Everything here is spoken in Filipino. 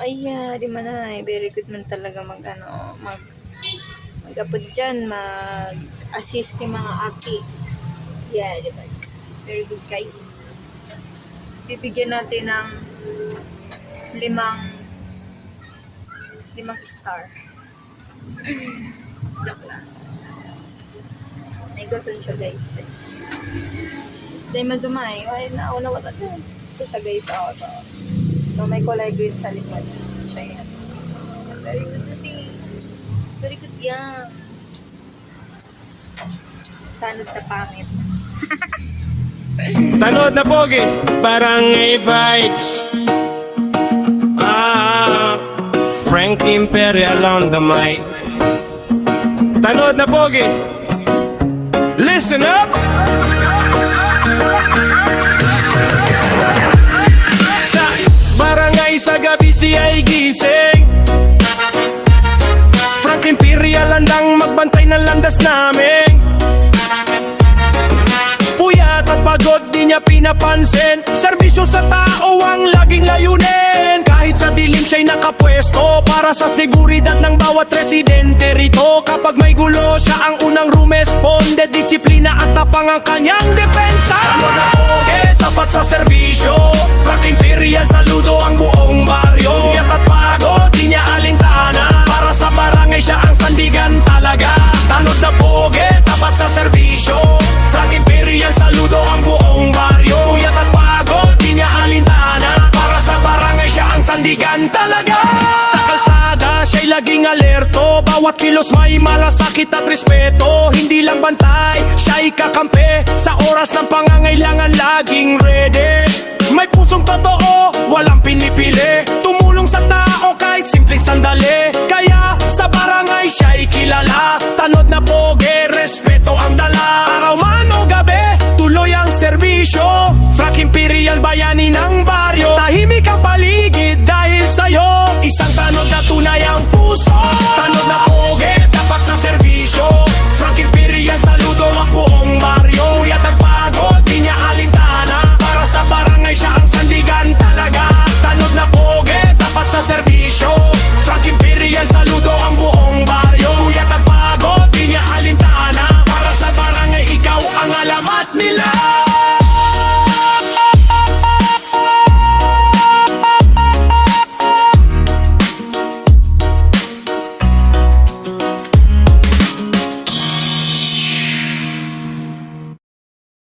Ay, di man na, very good man talaga mag-upod dyan, mag-assist ni mga aki. Yeah, di ba? Very good, guys. Bibigyan natin ng limang star. Joke lang. May gusto siya, guys. Dahil mazumay. Ay, nauna wala din. Ito siya, guys. To. So, may kulay green sa likod. Siya yan. Very good na din. Very good yan. Tanod na pangit. Tanod na pogi, barangay vibes. Frank Imperial on the mic. Tanod na pogi, listen up. Sa barangay sa gabi siya'y gising. Frank Imperial andang magbantay ng landas namin. Puyat at pagod di niya pinapansin. Serbisyo sa tao ang laging layunin. Kahit sa dilim siya'y nakapwesto para sa seguridad ng bawat residente rito. Kapag may gulo siya ang unang rumesponde. Disiplina at tapang ang kanyang depensa. Ano na tapat sa serbisyo. Frank Imperial saludo ang buong baryo. Puyat at pagod di niya alintana. Para sa barangay siya ang sandigan talaga. Tanod na pogi, tapat sa serbisyo. Frank Imperial saludo ang buong baryo. Puyat at pagod di niya alintana. Para sa barangay siya ang sandigan talaga. Sa kalsada siya'y laging alerto. Bawat kilos may malasakit at respeto. Hindi lang bantay, siya'y kakampi. Sa oras ng pangangailangan laging ready. May pusong totoo, walang pinipili. Tumulong sa tao kahit simpleng sandali. Kaya sa barangay siya'y kilala. Tanod na pogi, respeto ang dala. Araw man o gabi, tuloy ang serbisyo. Frank Imperial, bayani ng